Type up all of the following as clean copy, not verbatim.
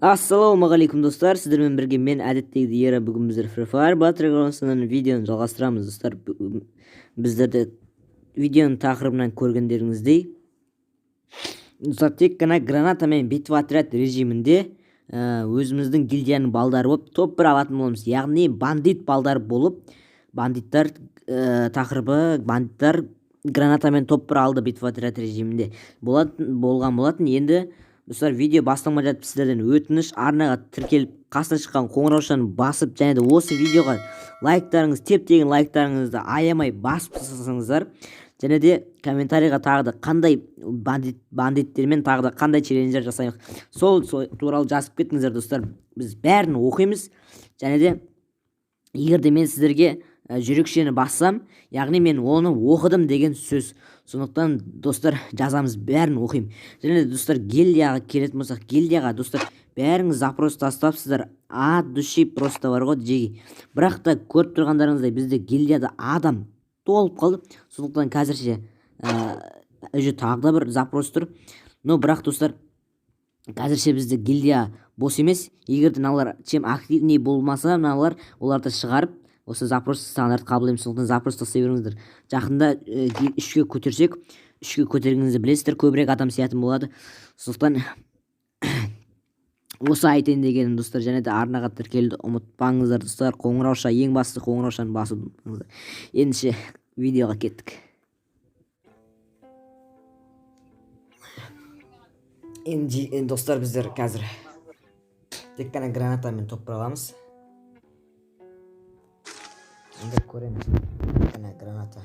Ассалаумағалейкум достар, сіздермен бірге мен әдеттегідей Ера. Бүгін біздер Free Fire Battlegrounds'ның видеоны жалғастырамыз достар. Біздерді видеоның тақырыбынан көргендеріңіздей достар, тек қана гранатамен битва отряд режимінде өзіміздің гильдияның балдары болып топ-1 алатын боламыз. Яғни бандит балдар болып, бандиттар тақырыбы бандиттар гранатамен топ-1 алды битва отряд режимінде болған болатын. Енді достар, видео басталмай жатып сіздерден өтініш, арнаға тіркеліп қасына шыққан қоңыраушаны басып, және де осы видеоға лайктарыңыз, теп-тегін лайктарыңызды аямай басып тастасаңыздар, және де комментарийға тағы да қандай бандиттермен тағы да қандай челленджер жасаймыз, сол туралы жазып кетіңіздер достар. Біз бәрін оқимыз, және де егер де мен сіздерге жүрекшені бассам, яғни мен оны оқыдым деген сөз. Сондықтан достар, жазамыз, бәрін оқимын. Және достар, гильдияға келетін болсақ, гильдияға достар бәріңіз запрос тастапсыздар. От души просто бар ғой жеги. Бірақ та көріп тұрғандарыңыздай бізде гильдияда адам толып қалды. Сондықтан қазірше уже тағы да бір запрос тұр. Но бірақ достар, қазірше бізде гильдия бос емес. Егер де мыналар чем активней болмаса, мыналар оларды шығарып осы запрос сандарды қабылдаймыз. Сондықтан запрос тастай беріңіздер. Жақында 3-ке көтерсек, 3-ке көтергеніңізді білесіздер, көбірек адам сиятын болады. Сондықтан осы айтайын дегенім достар. Және де арнаға тіркелуді ұмытпаңыздар достар. Қоңырауша, ең басты қоңыраушаны басуды ұмытпаңыздар. Ендеше видеоға кеттік. Енді достар, біздер қазір тек қана гранатамен топ-1 аламыз. Енді көреміз. Қана граната.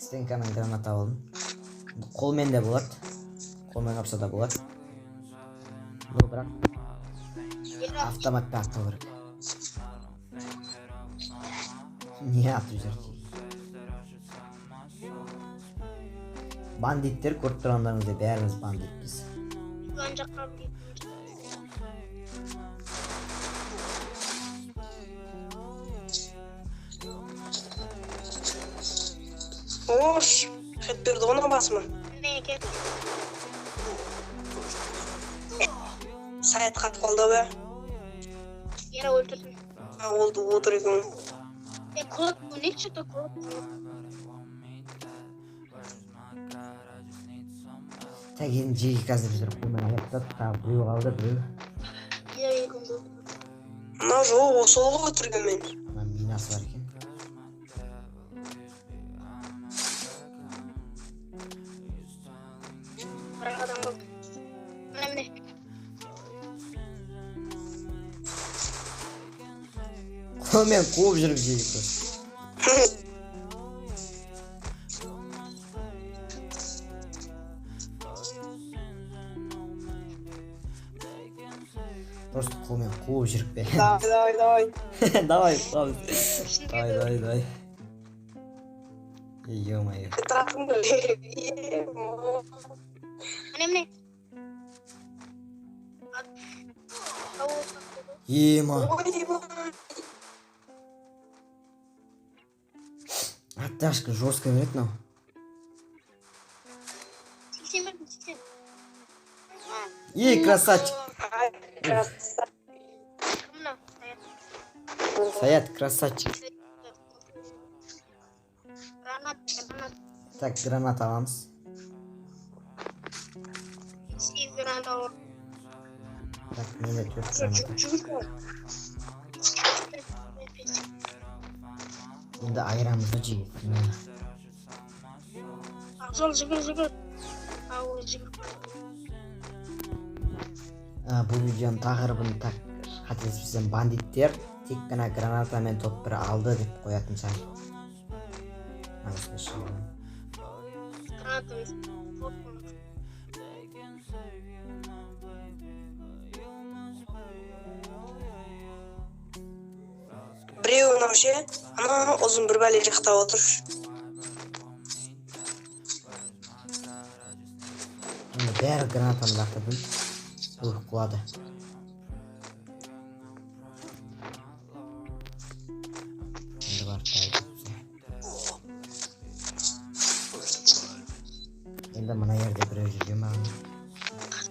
Стенканың граната алдым. Қолмен де болады. Қолмен апса да болады. Бұл бірақ автоматты ату керек. Не ату жерде? Бандиттер көріп тұрғандарыңызда бәріміз бандитпіз. Ош, хет берді ona басма. Саят қатып қалды бе? Ера өлтірдім. Олды отыр екен. Код, не что-то код. Так, енді жеги қазір біздер қолмен аяқтады. Тағы біреу қалды, біреу. Мына жоқ, осы олғы өтірген мен. Ана минасы бар екен. Бірақ адам болды. Міне. Қолмен қуып жүріп жеги просто. Просто қолмен қуып жүріп бе. Давай. Давай, давай. Ё-моё. Тратың да. Міне. Ема. Оттяжка жесткая берет, но. Ей, красавчик. Саят, красавчик. Так, гранат аламыз. Так, менде 4 граната. Енді айырамызды жейді. Ақжол жүгір. Ау, жүгір. Бұл видеоның тақырыбын қателеспесем бандиттер тек қана гранатамен топ-1 алды деп қоятын шығар. Біреу мынау ше, ана ұзын бір бәле жақтап отыр. Бәрі гранатаны лақтырдым. Бұл құлады. Енді бар тайып. Енді мына жерде біреу жүрген маған.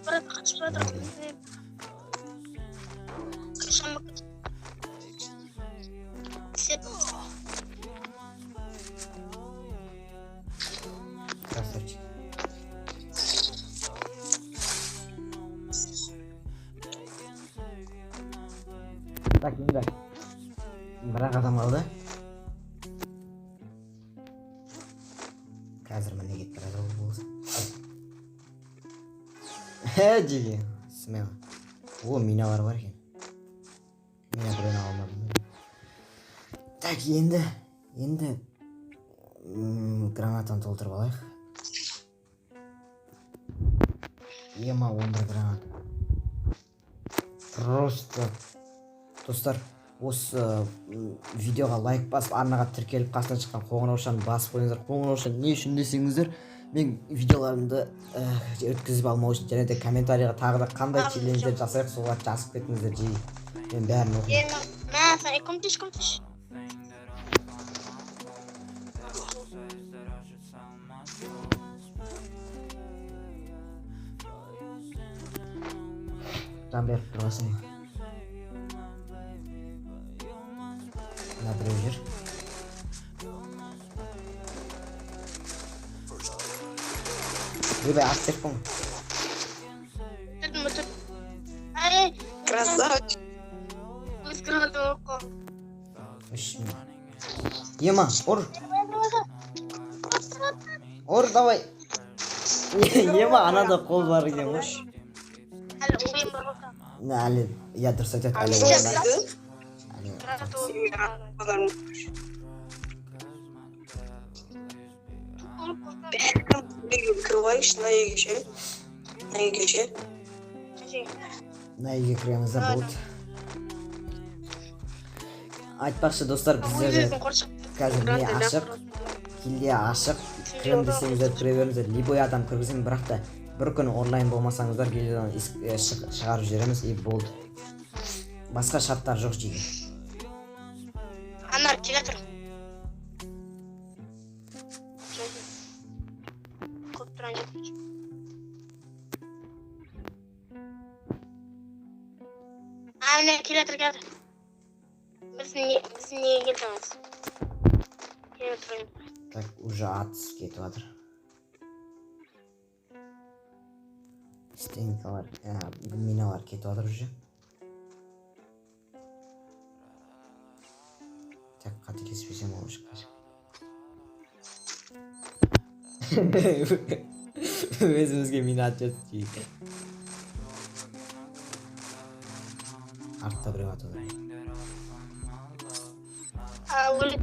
Kaçıp bırak. Kaçamam. Красавчик. Так, енді бірақ адам қалды. Қазір міне кетіп бара жатыр болсын. Жеге, смело. О, миналар бар екен. Мина біреуін алмадым. Так, енді гранатаны толтырып алайық. Ема 11 гранат. Просто достар, осы видеоға лайк басып, арнаға тіркеліп, қасынан шыққан қоңыраушаны басып қойыңыздар. Қоңыраушаны не үшін десеңіздер, мен видеоларымды өткізіп алмау үшін, және де комментарийға тағы да қандай челлендждер жасайық, солға жазып кетіңіздер жиі. Мен бәрін оқимын. Комтиш. Жан беріп тұрасың. Мына біреу жүр. Ребай, ат беріп қойма. Красавчик. Ема, ор давай. Ема, анада қол бар екен, ош. Әлі, я дұрыс айтады, әлі ойын бар. Кірвайш, на еге ше. На үйге кіреміз да болды. Айтпақшы достар, біздерде қазір не ашық, килде ашық, кірем десеңіздер кіре беріңіздер. Любой адам кіргізін, бірақ та бір күн онлайн болмасаңыздар килден шығарып жібереміз, и болды. Басқа шарттар жоқ жеге. Анар келе тұр. Көп тұран жетіп. Міне келе тұр. Біздің неге келдіңіз? Келе тұрайын. Так, уже атыс кетіп жатыр. Стенкалар, миналар кетіп жатыр уже. Так, қателеспесем ол шықпай. Өзімізге мина атып жатыр. Артта біреу атып жатыр. Өлі.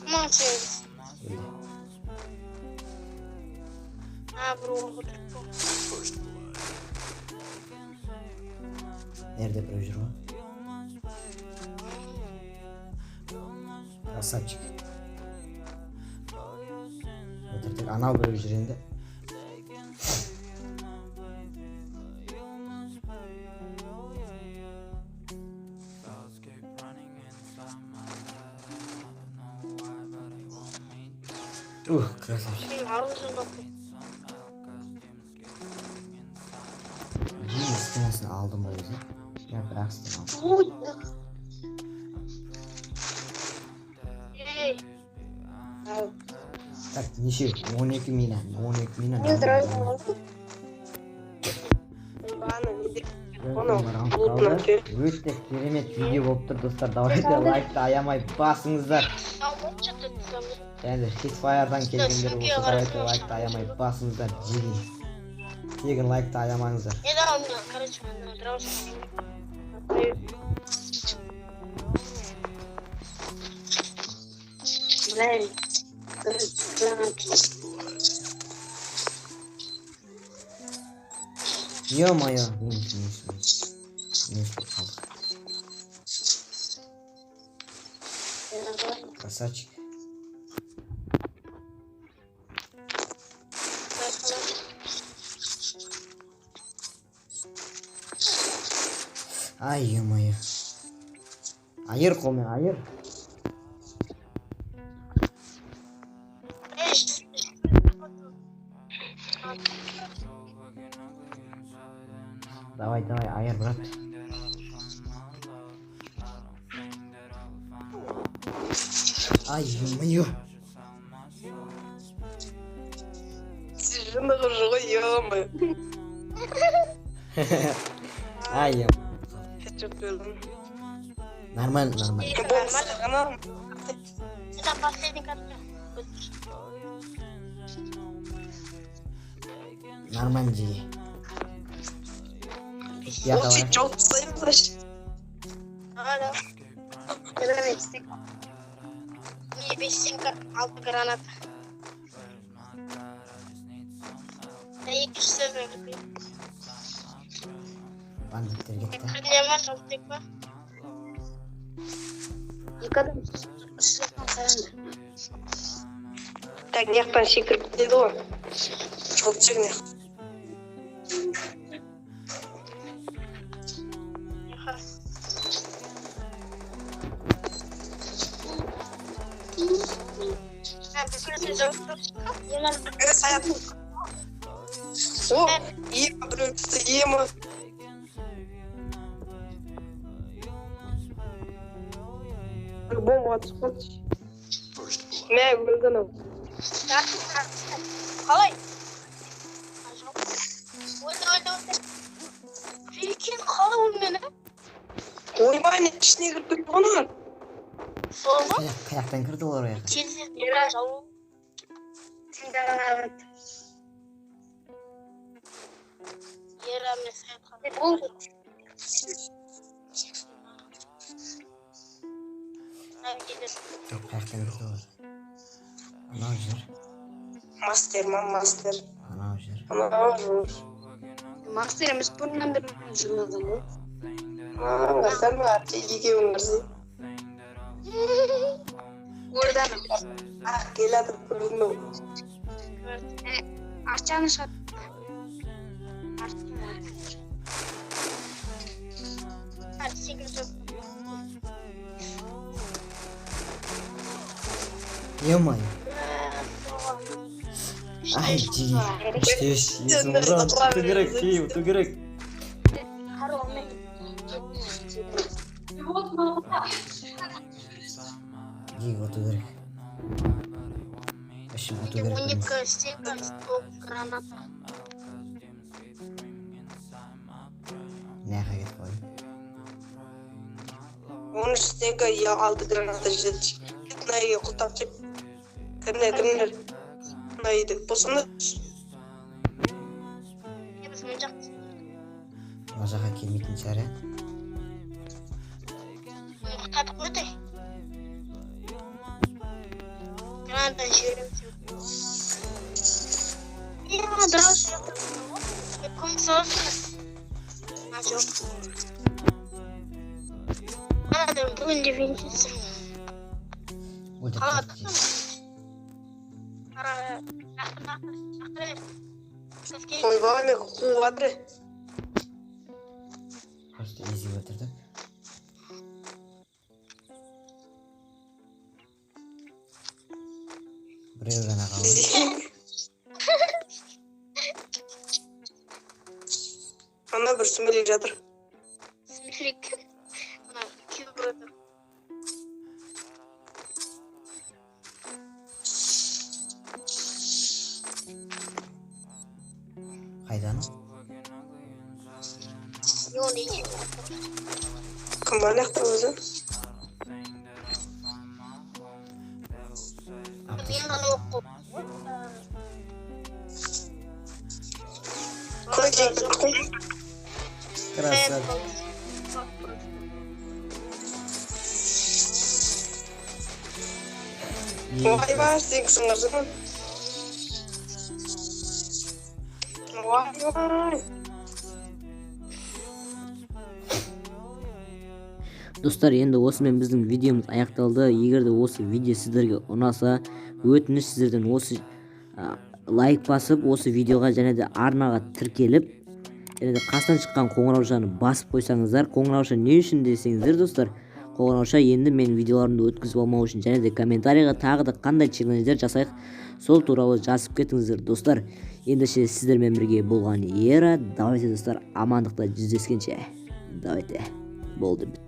Come on, Chase. Bro, Nerede біреу жүр ғой? Красавчик. Отырдық, анау біреу жүр енді. Красавчик. Жиын стенасын алдым ғой өзі. Я бірақ стен алдым. Так, неше? 12 мина. 12 мина. Өте керемет видео болып тұр достар. Давайте лайкты аямай басыңыздар. Және де Хитфайрдан келгендер болса, давайте лайкты аямай басыңыздар. Жеге. Тегін лайкты аямаңыздар. Ё-моё, красавчик. Ай, ё-моё. Айыр қолмен, айыр. Давай, аяр, брат. Ай, ё-моё. Жынығы жоқ, ё-моё. Ай, ё. Хеджет болдым. Нормально. Болмаса ғана. Это последний картон. Нормально жеге. Ол сен жауып тастаймыз аш. Ага. Гранат стек. Не 5-6 гранат. Да и кишсіз өңірді. Бандиттер кетті. Кіріне ма жалтек па? Екі адам шыққан қараңды. Так, неяқтан секіріп деді ғой. Жауып жегіне. Саят. О, ема, біреу түсті, ема. Бомба түсіп қалды. Мә, өлген ау. Қалай? Өлді. Жекен қалай өлмені? Ойбай, не ішіне кіріп кетті ғана. Сол ма? Қаяқтан кірді олар ояққа. Тезірек ера жауы. Тыңдаған Ера мен Саятхан. Ол Жоқ, қаяқтан кірді олар. Анау жер. Мастер, мастер. Анау жер. Анау жер. Мастер емес бұрыннан бері жүрмеген ғой. Сәл ма, екеуіңізді. Орданым. Келатып көрінмеу. Арчаны шығар. Ё-моё. Ай, жеге. Іштеш, есім ұран. Ту керек, кейім, ту керек. Жеге, оту керек. Ішім оту керек. 12 стека, 100 гранат. Нәқа кетіп қойым. 13 стегі 6 граната жетеді. Найы құлтап жеп. Кімдер? Найды. Босында Біз мен жақ. Мына жаққа келмейтін шығар, ә? Құқтадық өте. Гранаттан жіберем. Дұрыс. Күн соғыз. Жоқ. Адам бүгінде венчесі. Өлтіріп кетті. ойбай, мен қуады. Просто изи өлтірді. Біреу ғана қалды. Ана бір сүмелек жатыр. Смелик. Ана күйбірді. Қайдан? Yon iyi. Кім аяқта өзі? Yandan oku. Көйден Красавчик. ойбай, сен сыңғырсың. Ойбай. Достар, енді осымен біздің видеомыз аяқталды. Егер де осы видео сіздерге ұнаса, өтініш сіздерден осы лайк басып, осы видеоға және де арнаға тіркеліп, және де қастан шыққан қоңыраушаны басып қойсаңыздар. Қоңырауша не үшін десеңіздер, достар, койгонча енді мен видеоларымды өткізіп алмау үшін және де комментарийға тағы да қандай челлендждер жасайық сол туралы жазып кетіңіздер достар. Ендеше сіздермен бірге болған Ера. Давайте достар, амандықта жүздескенше. Давайте. Болды, бітті.